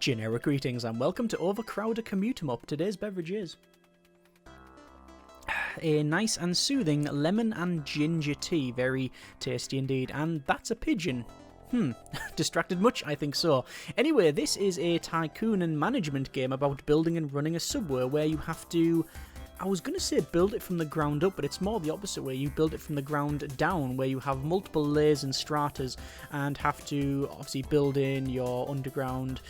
Generic greetings and welcome to Overcrowd, a Commute Em Up. Today's beverage is a nice and soothing lemon and ginger tea, very tasty indeed, and that's a pigeon. Distracted much? I think so. Anyway, this is a tycoon and management game about building and running a subway where you have to, I was going to say build it from the ground up, but it's more the opposite way. You build it from the ground down, where you have multiple layers and stratas and have to obviously build in your underground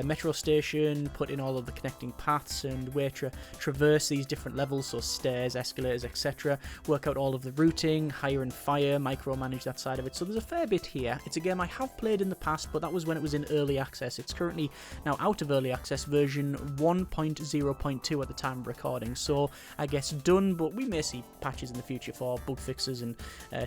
metro station, put in all of the connecting paths and where to traverse these different levels, so stairs, escalators, etc. Work out all of the routing, hire and fire, micromanage that side of it. So there's a fair bit here. It's a game I have played in the past, but that was when it was in early access. It's currently now out of early access, version 1.0.2 at the time of recording. So I guess done, but we may see patches in the future for bug fixes and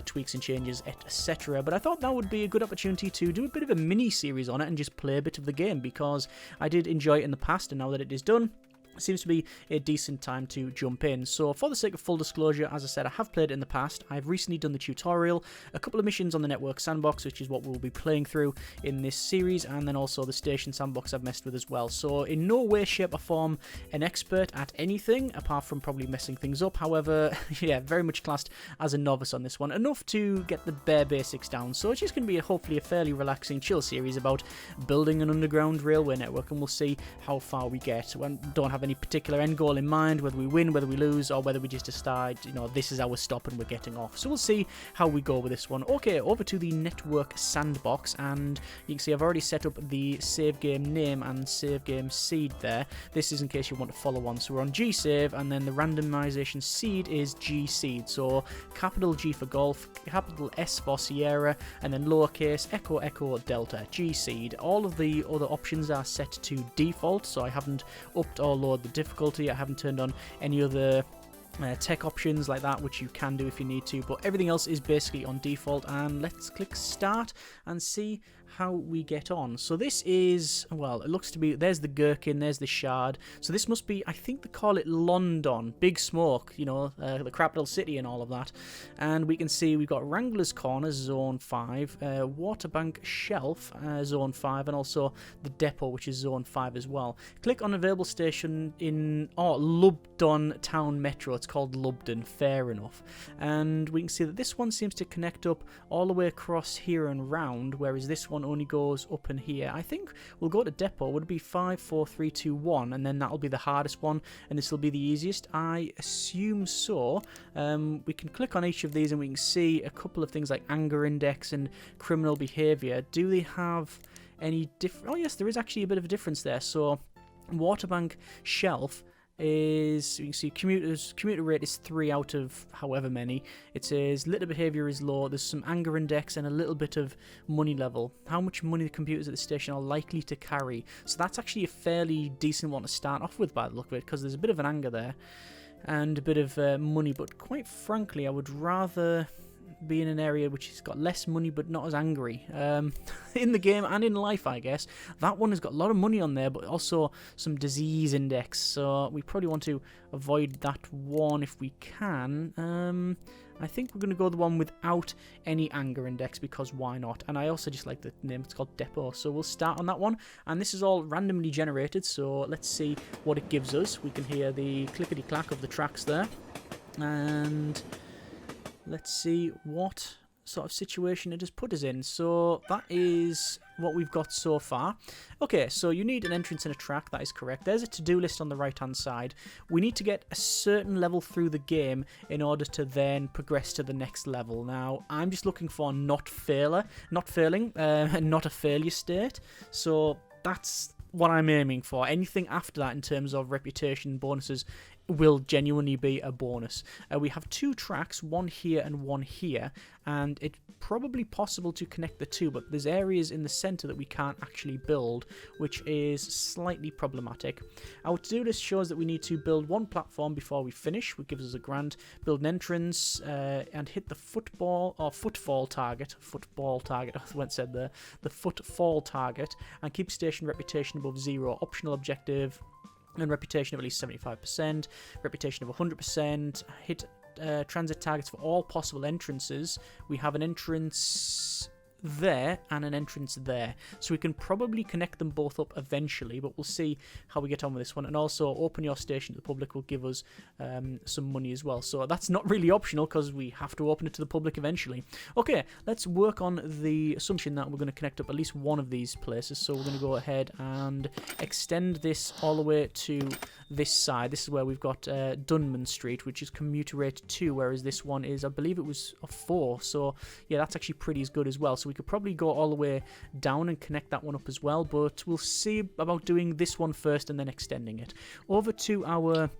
tweaks and changes, etc. But I thought that would be a good opportunity to do a bit of a mini-series on it and just play a bit of the game, because I did enjoy it in the past, and now that it is done, seems to be a decent time to jump in. So for the sake of full disclosure, as I said, I have played it in the past. I've recently done the tutorial, a couple of missions on the network sandbox, which is what we'll be playing through in this series, and then also the station sandbox I've messed with as well. So in no way, shape or form an expert at anything, apart from probably messing things up. However, yeah, very much classed as a novice on this one, enough to get the bare basics down. So it's just going to be hopefully a fairly relaxing, chill series about building an underground railway network, and we'll see how far we get. We don't have any particular end goal in mind, whether we win, whether we lose, or whether we just decide, you know, this is our stop and we're getting off. So we'll see how we go with this one. Okay, over to the network sandbox, and you can see I've already set up the save game name and save game seed there. This is in case you want to follow on. So we're on G save, and then the randomization seed is G seed. So capital G for golf, capital S for Sierra, and then lowercase echo echo delta, G seed. All of the other options are set to default, so I haven't upped or lowered the difficulty. I haven't turned on any other tech options like that, which you can do if you need to, but everything else is basically on default. And let's click start and see how we get on. So this is, well, it looks to be, there's the gherkin, there's the shard, so this must be, I think they call it London, big smoke, you know, the capital city and all of that. And we can see we've got Wrangler's Corner, zone 5, Waterbank Shelf, zone 5, and also the depot, which is zone 5 as well. Click on available station in Lubdon Town Metro. It's called Lubdon, fair enough. And we can see that this one seems to connect up all the way across here and round, whereas this one only goes up and here. I think we'll go to depot. Would it be 5, 4, 3, 2, 1, and then that'll be the hardest one, and this will be the easiest? I assume so. We can click on each of these and we can see a couple of things like anger index and criminal behavior. Do they have any different? Oh yes, there is actually a bit of a difference there. So Waterbank Shelf is, you can see commuter rate is 3 out of however many. It says litter behavior is low, there's some anger index and a little bit of money level. How much money the computers at the station are likely to carry. So that's actually a fairly decent one to start off with by the look of it, because there's a bit of an anger there and a bit of money, but quite frankly I would rather be in an area which has got less money but not as angry. In the game and in life, I guess. That one has got a lot of money on there, but also some disease index, so we probably want to avoid that one if we can. I think we're going to go the one without any anger index, because why not? And I also just like the name, it's called Depot, so we'll start on that one. And this is all randomly generated, so let's see what it gives us. We can hear the clickety-clack of the tracks there. And let's see what sort of situation it has put us in. So that is what we've got so far. Okay, so you need an entrance and a track, that is correct. There's a to-do list on the right-hand side. We need to get a certain level through the game in order to then progress to the next level. Now, I'm just looking for not failing, and not a failure state. So that's what I'm aiming for. Anything after that in terms of reputation bonuses will genuinely be a bonus. We have 2 tracks, one here and one here, and it's probably possible to connect the two, but there's areas in the center that we can't actually build, which is slightly problematic. Our to-do list shows that we need to build 1 platform before we finish, which gives us a grant, build an entrance, and hit the footfall target, I went said there, the footfall target, and keep station reputation above 0, optional objective, and reputation of at least 75%, reputation of 100%, hit transit targets for all possible entrances. We have an entrance there and an entrance there. So we can probably connect them both up eventually, but we'll see how we get on with this one. And also, open your station to the public will give us some money as well. So that's not really optional because we have to open it to the public eventually. Okay, let's work on the assumption that we're going to connect up at least one of these places. So we're going to go ahead and extend this all the way to this side. This is where we've got Dunman Street, which is commuter rate 2, whereas this one is, I believe it was a 4. So yeah, that's actually pretty as good as well. So we could probably go all the way down and connect that one up as well, but we'll see about doing this one first and then extending it. Over to our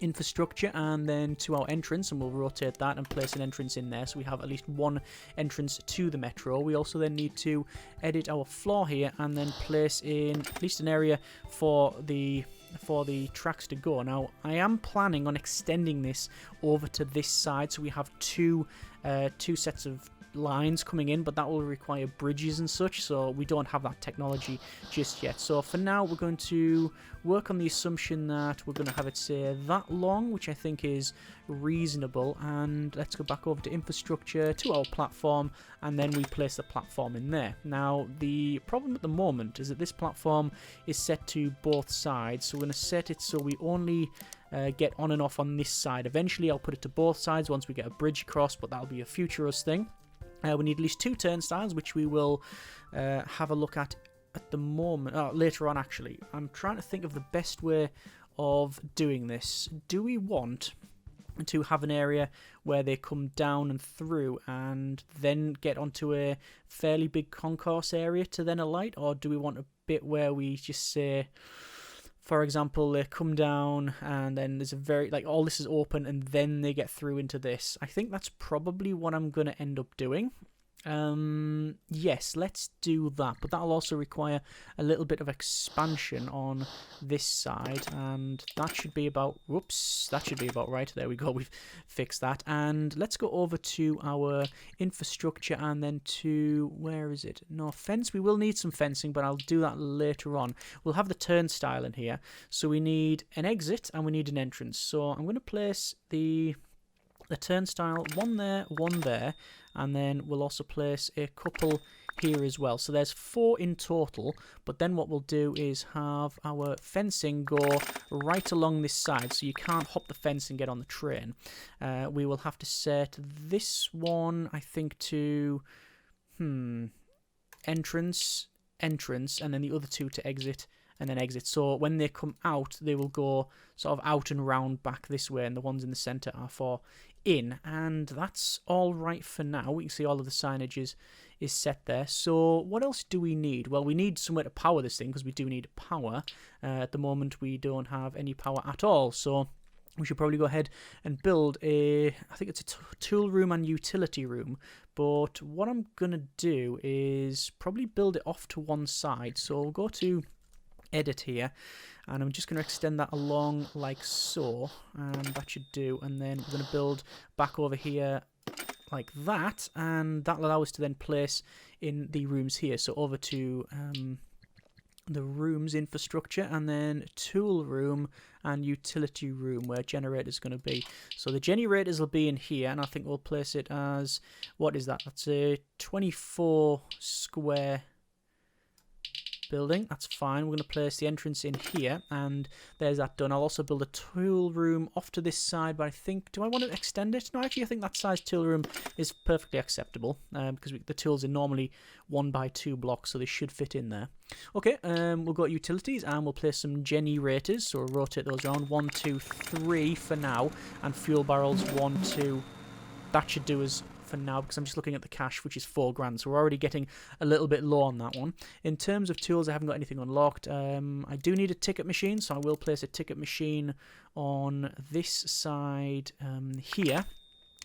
infrastructure and then to our entrance, and we'll rotate that and place an entrance in there so we have at least one entrance to the metro. We also then need to edit our floor here and then place in at least an area for the tracks to go. Now I am planning on extending this over to this side so we have two sets of lines coming in, but that will require bridges and such, so we don't have that technology just yet. So for now we're going to work on the assumption that we're going to have it say that long, which I think is reasonable. And let's go back over to infrastructure, to our platform, and then we place the platform in there. Now the problem at the moment is that this platform is set to both sides, so we're going to set it so we only get on and off on this side. Eventually I'll put it to both sides once we get a bridge across, but that'll be a future us thing. We need at least 2 turnstiles, which we will have a look at the moment. Later on, actually. I'm trying to think of the best way of doing this. Do we want to have an area where they come down and through and then get onto a fairly big concourse area to then alight? Or do we want a bit where we just say, for example, they come down and then there's a very, like, all this is open and then they get through into this? I think that's probably what I'm going to end up doing. Yes, let's do that, but that'll also require a little bit of expansion on this side, and that should be about, whoops, that should be about right. There we go, we've fixed that. And let's go over to our infrastructure and then to, where is it? No, fence. We will need some fencing, but I'll do that later on. We'll have the turnstile in here, so we need an exit and we need an entrance. So I'm going to place the turnstile, one there, and then we'll also place a couple here as well. So there's 4 in total, but then what we'll do is have our fencing go right along this side, so you can't hop the fence and get on the train. We will have to set this one, I think, to entrance, and then the other 2 to exit, and then exit. So when they come out, they will go sort of out and round back this way, and the ones in the centre are for in. And that's all right for now. We can see all of the signage is set there. So what else do we need? Well, we need somewhere to power this thing, because we do need power. At the moment, we don't have any power at all. So we should probably go ahead and build I think it's a tool room and utility room. But what I'm going to do is probably build it off to one side. So we'll go to edit here, and I'm just going to extend that along like so, and that should do. And then we're going to build back over here like that, and that'll allow us to then place in the rooms here. So over to the rooms infrastructure, and then tool room and utility room where generator's going to be. So the generators will be in here, and I think we'll place it as, what is that? That's a 24 square building. That's fine. We're going to place the entrance in here, and there's that done. I'll also build a tool room off to this side, but I think, do I want to extend it? No, actually I think that size tool room is perfectly acceptable, because the tools are normally 1x2 blocks, so they should fit in there. Okay, we'll go to utilities and we'll place some generators, so we'll rotate those around 1, 2, 3 for now, and fuel barrels 1, 2. That should do us for now, because I'm just looking at the cash, which is 4 grand, so we're already getting a little bit low on that one. In terms of tools, I haven't got anything unlocked. I do need a ticket machine, so I will place a ticket machine on this side here,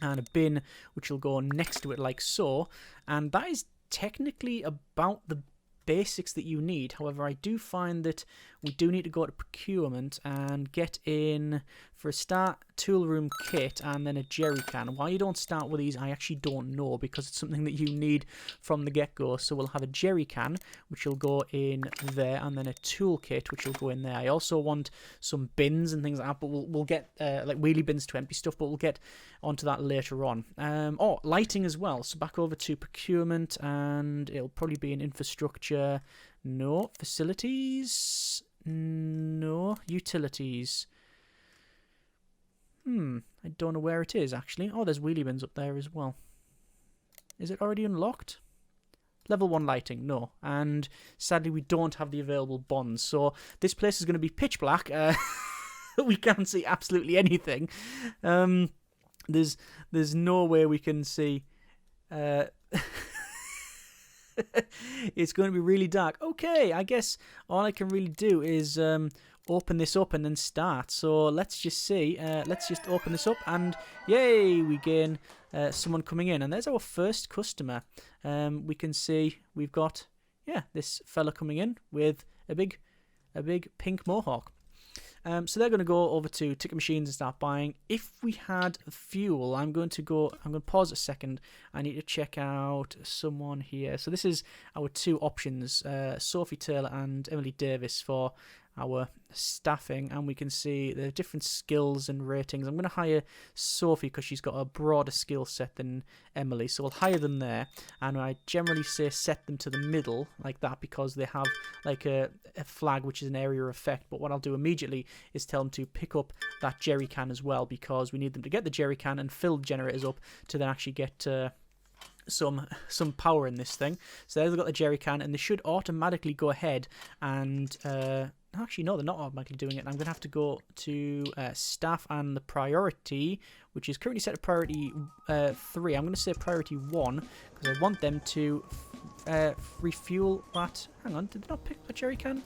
and a bin which will go next to it like so. And that is technically about the basics that you need. However, I do find that we do need to go to procurement and get in, for a start, tool room kit and then a jerry can. Why you don't start with these, I actually don't know, because it's something that you need from the get-go. So we'll have a jerry can, which will go in there, and then a tool kit, which will go in there. I also want some bins and things like that, but we'll get like wheelie bins to empty stuff, but we'll get onto that later on. Oh, lighting as well. So back over to procurement, and it'll probably be in infrastructure. No. Facilities. No. Utilities. I don't know where it is, actually. Oh, there's wheelie bins up there as well. Is it already unlocked? Level 1 lighting, no. And sadly, we don't have the available bonds. So this place is going to be pitch black. We can't see absolutely anything. There's no way we can see. It's going to be really dark. Okay, I guess all I can really do is open this up and then start. So let's just see. Let's just open this up, and yay, we gain someone coming in. And there's our first customer. We can see we've got, this fella coming in with a big pink mohawk. So they're going to go over to ticket machines and start buying. If we had fuel, I'm going to pause a second. I need to check out someone here. So this is our two options, Sophie Taylor and Emily Davis for our staffing, and we can see the different skills and ratings. I'm going to hire Sophie because she's got a broader skill set than Emily, so we'll hire them there. And I generally say set them to the middle like that because they have like a flag which is an area effect. But what I'll do immediately is tell them to pick up that jerry can as well, because we need them to get the jerry can and fill the generators up to then actually get some power in this thing. So they've got the jerry can, and they should automatically go ahead and actually no, they're not automatically doing it. I'm going to have to go to staff and the priority, which is currently set to priority 3. I'm going to say priority 1 because I want them to refuel that. Hang on, did they not pick up that jerry can?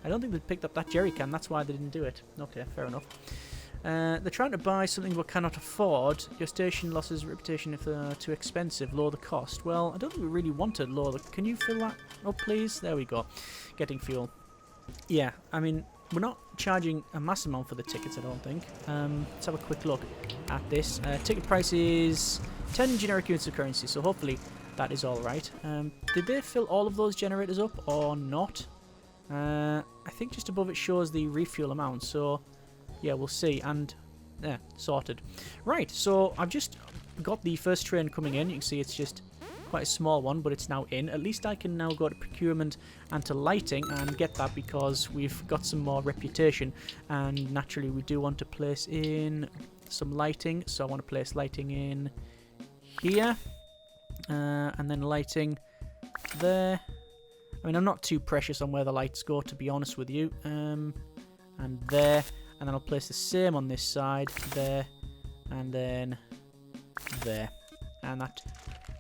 I don't think they picked up that jerry can. That's why they didn't do it. Okay, fair enough. They're trying to buy something we cannot afford. Your station loses reputation if they're too expensive. Lower the cost. Well, I don't think we really want to lower the... Can you fill that up, please? There we go. Getting fuel. Yeah, I mean, we're not charging a massive amount for the tickets, I don't think. Let's have a quick look at this. Ticket price is 10 generic units of currency, so hopefully that is all right. Did they fill all of those generators up or not? I think just above it shows the refuel amount, so... yeah, we'll see. And yeah, sorted. Right, so I've just got the first train coming in. You can see it's just quite a small one, but it's now in. At least I can now go to procurement and to lighting and get that because we've got some more reputation. And naturally, we do want to place in some lighting. So I want to place lighting in here. And then lighting there. I mean, I'm not too precious on where the lights go, to be honest with you. And there. And then I'll place the same on this side, there, and then there. And that...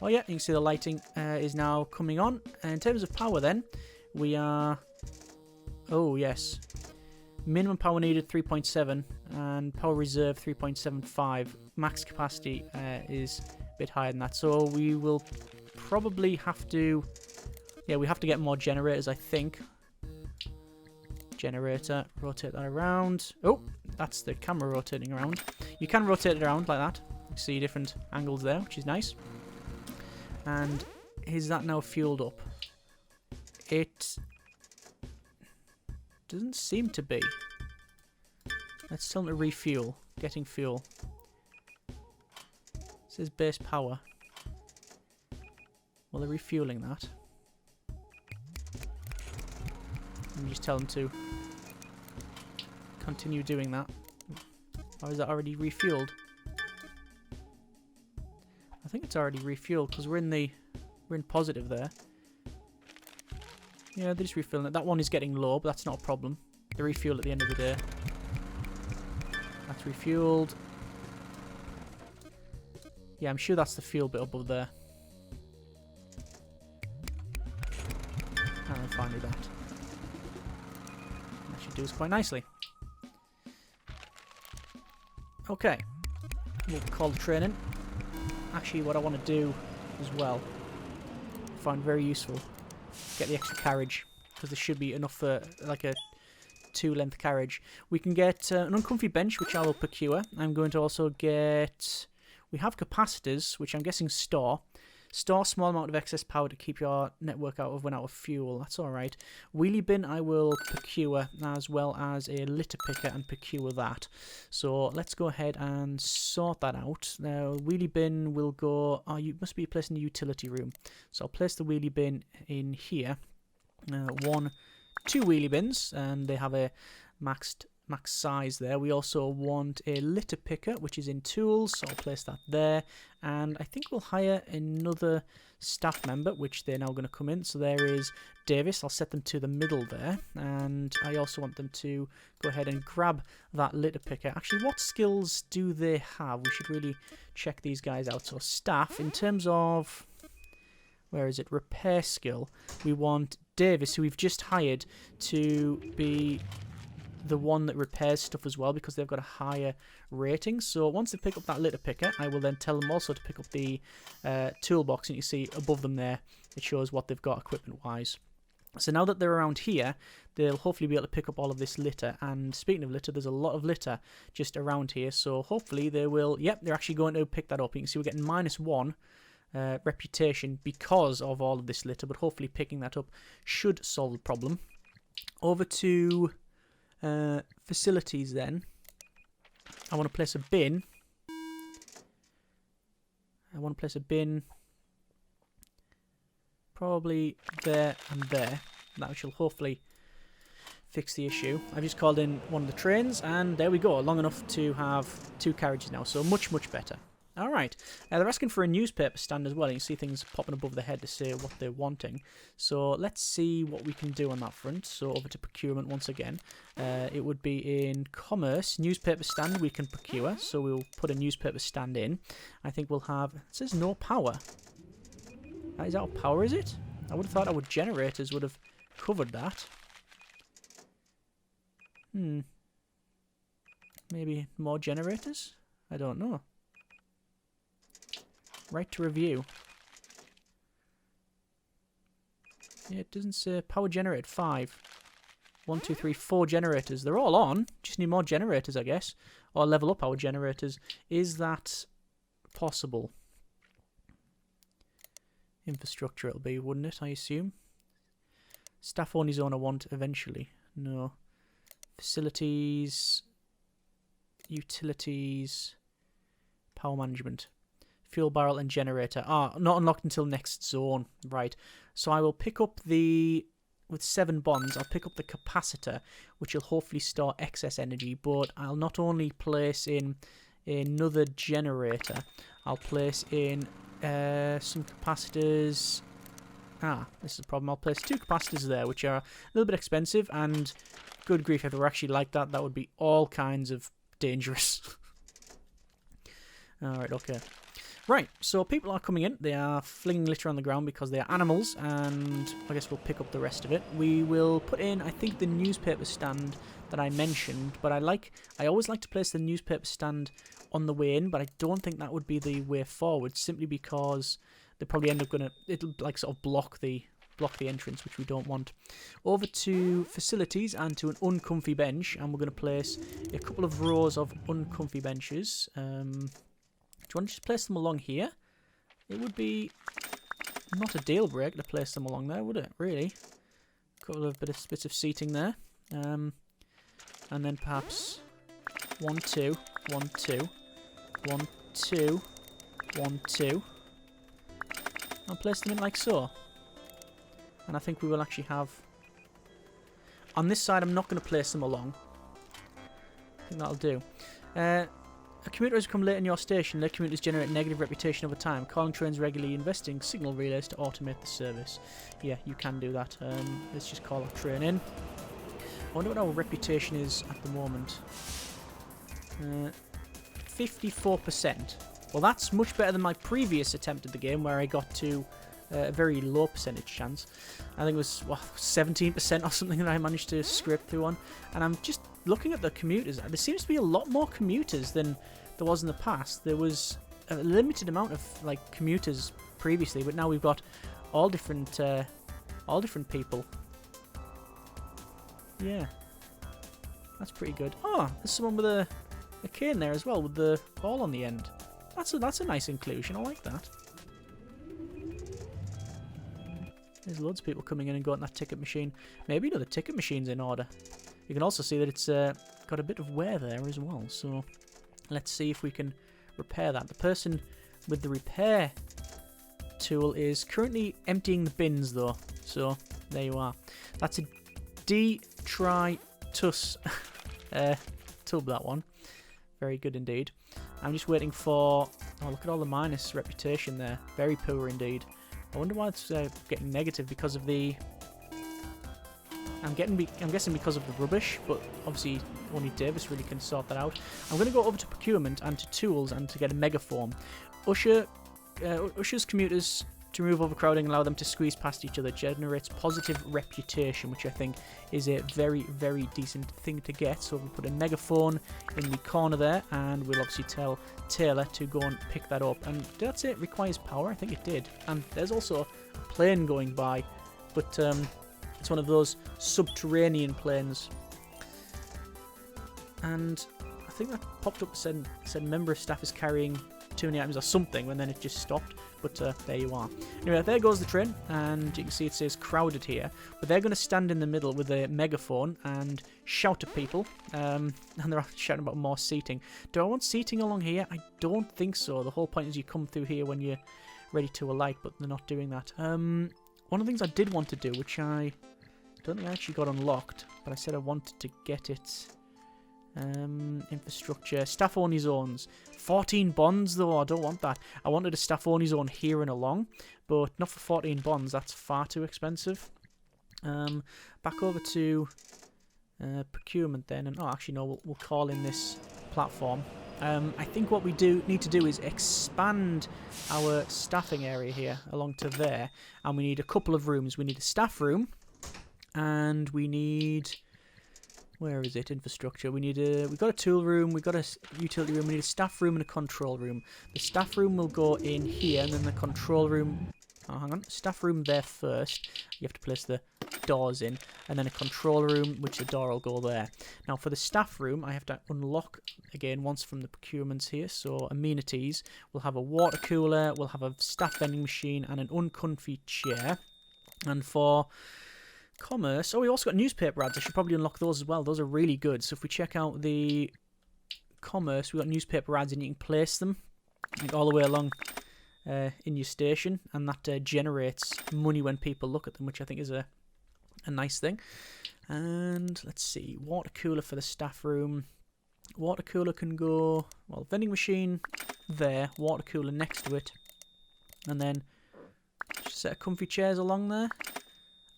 oh yeah, you can see the lighting is now coming on. And in terms of power then, we are... oh yes. Minimum power needed 3.7 and power reserve 3.75. Max capacity is a bit higher than that. So we will probably have to... yeah, we have to get more generators, I think. Generator, rotate that around. Oh, that's the camera rotating around. You can rotate it around like that. You see different angles there, which is nice. And is that now fueled up? It doesn't seem to be. Let's tell them to refuel. Getting fuel. It says base power. Well, they're refueling that. Let me just tell them to continue doing that. Or is that already refueled? I think it's already refueled because we're in positive there. Yeah, they're just refilling it. That one is getting low, but that's not a problem. They refuel at the end of the day. That's refueled. Yeah, I'm sure that's the fuel bit above there. And then finally that. Do this quite nicely. Okay, we'll call the train in. Actually, what I want to do as well, I find very useful, get the extra carriage, because there should be enough for like a 2-length carriage. We can get an uncomfy bench, which I will procure. I'm going to also get... We have capacitors, which I'm guessing store. Store small amount of excess power to keep your network out of fuel. That's alright. Wheelie bin I will procure, as well as a litter picker, and procure that. So let's go ahead and sort that out. Now, wheelie bin will go... Oh, you must be placed in the utility room. So I'll place the wheelie bin in here. 2 wheelie bins, and they have a max size there. We also want a litter picker, which is in tools, so I'll place that there. And I think we'll hire another staff member, which they're now going to come in. So there is Davis. I'll set them to the middle there, and I also want them to go ahead and grab that litter picker. Actually, what skills do they have? We should really check these guys out. So staff, in terms of... Where is it? Repair skill. We want Davis, who we've just hired, to be the one that repairs stuff as well, because they've got a higher rating. So once they pick up that litter picker, I will then tell them also to pick up the toolbox, and you see above them there, it shows what they've got equipment-wise. So now that they're around here, they'll hopefully be able to pick up all of this litter. And speaking of litter, there's a lot of litter just around here, so hopefully they will... Yep, they're actually going to pick that up. You can see we're getting -1 reputation because of all of this litter, but hopefully picking that up should solve the problem. Over to facilities then. I want to place a bin. Probably there and there. That shall hopefully fix the issue. I've just called in one of the trains, and there we go. Long enough to have 2 carriages now, so much better. Alright, they're asking for a newspaper stand as well. You can see things popping above the head to say what they're wanting. So let's see what we can do on that front. So over to procurement once again. It would be in commerce. Newspaper stand we can procure. So we'll put a newspaper stand in. I think we'll have... It says no power. Is that power, is it? I would have thought our generators would have covered that. Maybe more generators? I don't know. Right to review. Yeah, it doesn't say power generated 5. 1, 2, 3, 4 generators. They're all on. Just need more generators, I guess. Or level up our generators. Is that possible? Infrastructure it'll be, wouldn't it, I assume? Staff only zone I want eventually. No. Facilities. Utilities. Power management. Fuel barrel and generator. Ah, not unlocked until next zone. Right. So I will pick up the... With 7 bonds, I'll pick up the capacitor, which will hopefully store excess energy. But I'll not only place in another generator, I'll place in some capacitors. Ah, this is the problem. I'll place 2 capacitors there, which are a little bit expensive. And good grief, if they were actually like that, that would be all kinds of dangerous. Alright, okay. Right, so people are coming in. They are flinging litter on the ground because they are animals, and I guess we'll pick up the rest of it. We will put in, I think, the newspaper stand that I mentioned, but I always like to place the newspaper stand on the way in, but I don't think that would be the way forward, simply because they probably end up gonna, it'll like sort of block the entrance, which we don't want. Over to facilities and to an uncomfy bench, and we're going to place a couple of rows of uncomfy benches. Do you want to just place them along here? It would be not a deal breaker to place them along there, would it? Really? A couple of bits of seating there. And then perhaps 1, 2, 1, 2, 1, 2, 1, 2. I'll place them in like so. And I think we will actually have... On this side, I'm not going to place them along. I think that'll do. A commuter has come late in your station. Their commuters generate negative reputation over time. Calling trains regularly, investing signal relays to automate the service. Yeah, you can do that. Let's just call our train in. I wonder what our reputation is at the moment. 54%. Well, that's much better than my previous attempt at the game, where I got to a very low percentage chance. I think it was 17% or something that I managed to scrape through on. And I'm just looking at the commuters. There seems to be a lot more commuters than there was in the past. There was a limited amount of like commuters previously, but now we've got all different All different people. Yeah. That's pretty good. Oh, there's someone with a cane there as well, with the ball on the end. That's a nice inclusion. I like that. There's loads of people coming in and going to that ticket machine. Maybe the ticket machine's in order. You can also see that it's got a bit of wear there as well. So let's see if we can repair that. The person with the repair tool is currently emptying the bins though. So there you are. That's a detritus tub, that one. Very good indeed. I'm just waiting for... Oh, look at all the minus reputation there. Very poor indeed. I wonder why it's getting negative because of the... I'm guessing because of the rubbish, but obviously only Davis really can sort that out. I'm going to go over to procurement and to tools and to get a megaform. Ushers commuters to remove overcrowding, allow them to squeeze past each other, generates positive reputation, which I think is a very, very decent thing to get. So we'll put a megaphone in the corner there, and we'll obviously tell Taylor to go and pick that up. And did that say it requires power? I think it did. And there's also a plane going by, but it's one of those subterranean planes. And I think that popped up and said member of staff is carrying too many items or something, and then it just stopped. But there you are. Anyway, there goes the train, and you can see it says crowded here. But they're going to stand in the middle with a megaphone and shout at people. And they're shouting about more seating. Do I want seating along here? I don't think so. The whole point is you come through here when you're ready to alight, but they're not doing that. One of the things I did want to do, which I don't think I actually got unlocked, but I said I wanted to get it. Infrastructure, staff only zones, 14 bonds though. I don't want that. I wanted a staff only zone here and along, but not for 14 bonds. That's far too expensive. Back over to procurement then, and actually no, we'll call in this platform. I think what we need to do is expand our staffing area here along to there, and we need a couple of rooms. We need a staff room, and we need... Where is it? Infrastructure. We've got a tool room, we've got a utility room, we need a staff room and a control room. The staff room will go in here, and then the control room... Oh, hang on. Staff room there first. You have to place the doors in. And then a control room, which the door will go there. Now, for the staff room, I have to unlock, again, once from the procurements here. So, amenities. We'll have a water cooler, we'll have a staff vending machine, and an uncomfy chair. And for... commerce. Oh, we also got newspaper ads. I should probably unlock those as well. Those are really good. So if we check out the commerce, we've got newspaper ads, and you can place them like all the way along in your station, and that generates money when people look at them, which I think is a nice thing. And let's see, water cooler for the staff room. Water cooler can go, well, vending machine there, water cooler next to it, and then just a set of comfy chairs along there.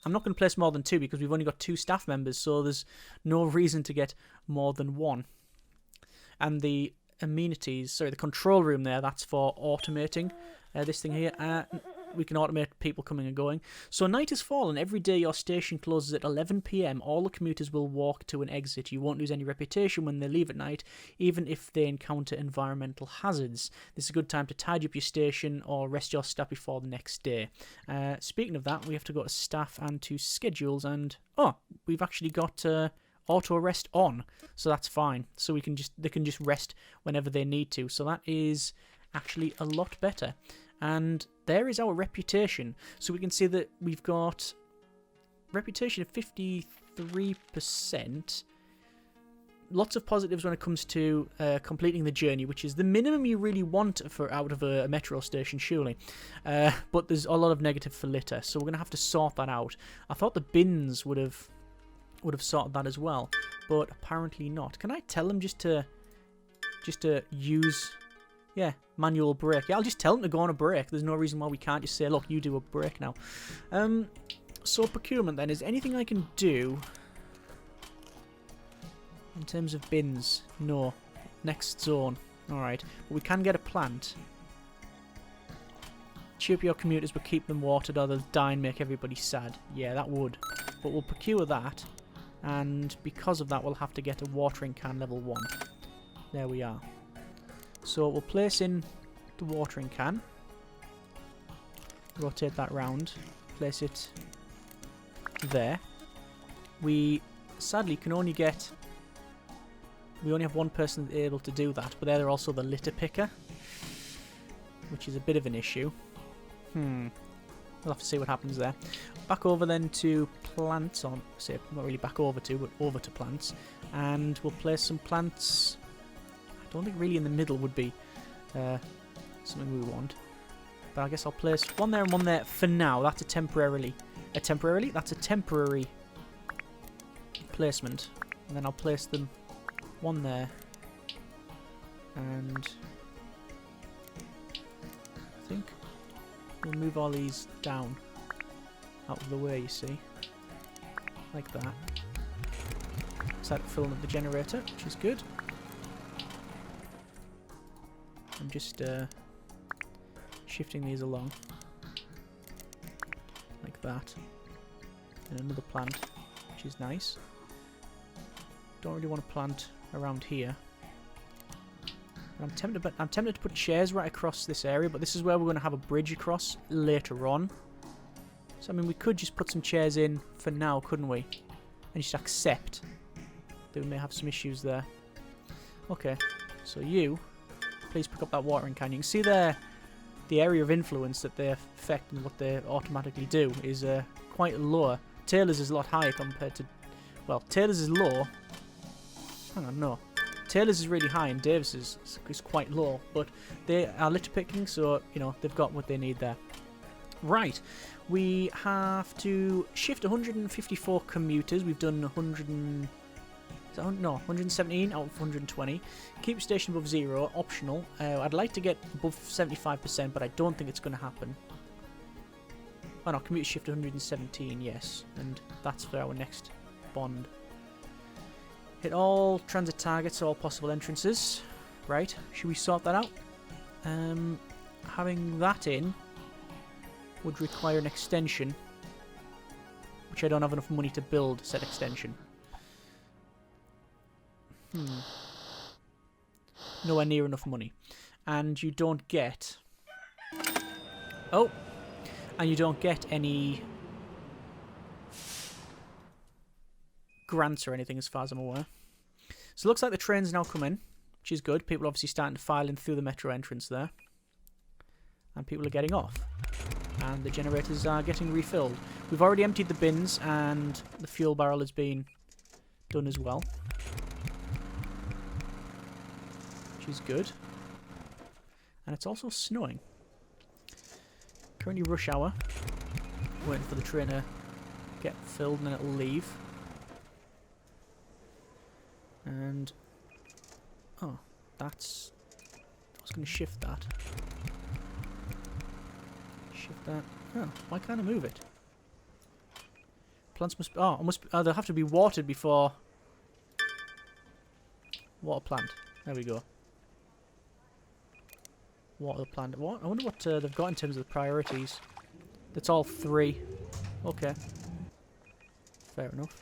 I'm not going to place more than 2 because we've only got 2 staff members, so there's no reason to get more than 1. And the amenities, sorry, the control room there, that's for automating this thing here. We can automate people coming and going. So night has fallen. Every day your station closes at 11 PM. All the commuters will walk to an exit. You won't lose any reputation when they leave at night, even if they encounter environmental hazards. This is a good time to tidy up your station or rest your staff before the next day. Speaking of that, we have to go to staff and to schedules, and we've actually got auto rest on, so that's fine. So they can just rest whenever they need to. So that is actually a lot better. And there is our reputation. So we can see that we've got reputation of 53%. Lots of positives when it comes to completing the journey, which is the minimum you really want out of a metro station, surely. But there's a lot of negative for litter, so we're going to have to sort that out. I thought the bins would have sorted that as well, but apparently not. Can I tell them just to use... Yeah, manual break. Yeah, I'll just tell them to go on a break. There's no reason why we can't just say, look, you do a break now. So procurement then. Is there anything I can do in terms of bins? No. Next zone. Alright. But we can get a plant. Cheer up your commuters but keep them watered or they'll die and make everybody sad. Yeah, that would. But we'll procure that. And because of that, we'll have to get a watering can level 1. There we are. So we'll place in the watering can, rotate that round, place it there. We sadly can only get... We only have one person able to do that, but they're also the litter picker, which is a bit of an issue. We'll have to see what happens there. Back over then to plants, on say not really back over to, but over to plants, and we'll place some plants. I don't think really in the middle would be something we want, but I guess I'll place one there and one there for now. That's a temporary placement, and then I'll place them one there, and I think we'll move all these down out of the way, you see, like that. Start filling up the generator, which is good. I'm just shifting these along like that. And another plant, which is nice. Don't really want to plant around here. I'm tempted to put chairs right across this area, but this is where we're going to have a bridge across later on. So, I mean, we could just put some chairs in for now, couldn't we? And just accept that we may have some issues there. Okay, so you, please pick up that watering can. You can see there the area of influence that they affect and what they automatically do is quite lower. Taylor's is a lot higher compared to... Well, Taylor's is low. Hang on, no. Taylor's is really high and Davis's is quite low, but they are litter picking, so, you know, they've got what they need there. Right, we have to shift 154 commuters. We've done 117 out of 120. Keep station above 0, optional. I'd like to get above 75%, but I don't think it's going to happen. Oh no, commuter shift 117, yes, and that's for our next bond. Hit all transit targets, all possible entrances. Right, should we sort that out? Having that in would require an extension, which I don't have enough money to build said extension. Nowhere near enough money. And you don't get... Oh! And you don't get any grants or anything as far as I'm aware. So it looks like the train's now come in, which is good. People are obviously starting to file in through the metro entrance there. And people are getting off. And the generators are getting refilled. We've already emptied the bins and the fuel barrel has been done as well, which is good. And it's also snowing. Currently rush hour. Waiting for the train to get filled and then it'll leave. And... oh, that's... I was going to shift that. Shift that. Oh, why can't I move it? Plants must... oh, they'll have to be watered before... water plant. There we go. Water plant. What? I wonder what they've got in terms of the priorities. That's all 3. Okay. Fair enough.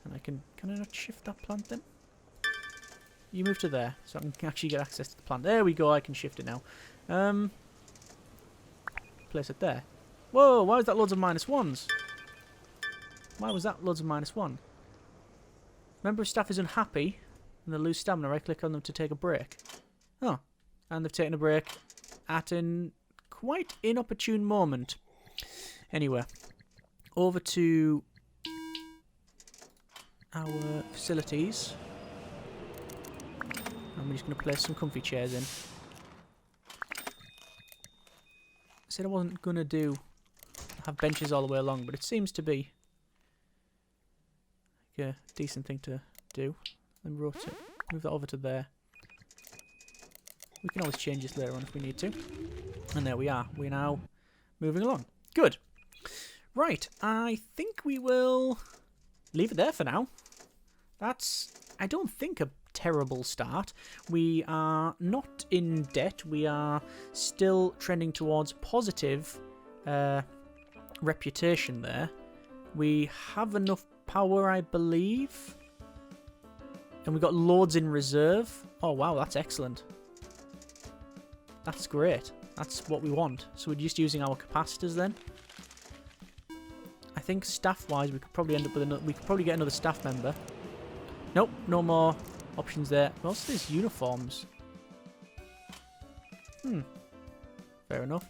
And I can I not shift that plant then? You move to there, so I can actually get access to the plant. There we go, I can shift it now. Place it there. Whoa, why was that loads of -1s? Why was that loads of -1? Member of staff is unhappy and they lose stamina. Right click on them to take a break. Oh, and they've taken a break at an quite inopportune moment. Anyway, over to our facilities. And we're just going to place some comfy chairs in. I said I wasn't going to have benches all the way along, but it seems to be like a decent thing to do. Then rotate, move that over to there. We can always change this later on if we need to. And there we are. We're now moving along. Good. Right, I think we will leave it there for now. That's, I don't think, a terrible start. We are not in debt. We are still trending towards positive reputation there. We have enough power, I believe. And we've got loads in reserve. Oh, wow, that's excellent. That's great. That's what we want. So we're just using our capacitors then. think staff-wise, we could probably end up with another. We could probably get another staff member. Nope, no more options there. Also, there's uniforms. Fair enough.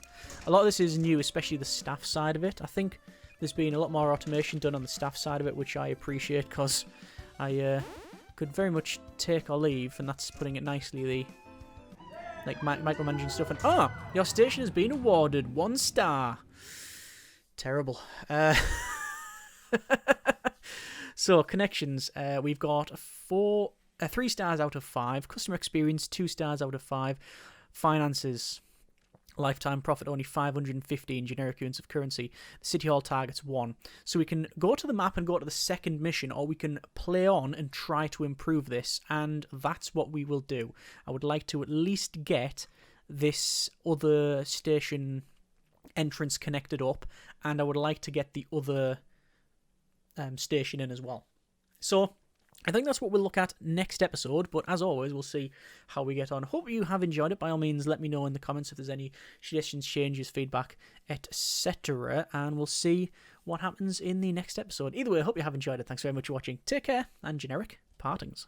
A lot of this is new, especially the staff side of it. I think there's been a lot more automation done on the staff side of it, which I appreciate because I could very much take or leave, and that's putting it nicely. Like micromanaging stuff, and your station has been awarded 1 star. Terrible. So connections, we've got 3 stars out of 5. Customer experience 2 stars out of 5. Finances, lifetime profit only 515 generic units of currency. The city hall targets 1. So we can go to the map and go to the second mission, or we can play on and try to improve this, and that's what we will do. I would like to at least get this other station entrance connected up, and I would like to get the other station in as well. So I think that's what we'll look at next episode, but as always, we'll see how we get on. Hope you have enjoyed it. By all means, let me know in the comments if there's any suggestions, changes, feedback, etc., and we'll see what happens in the next episode. Either way, I hope you have enjoyed it. Thanks very much for watching. Take care, and generic partings.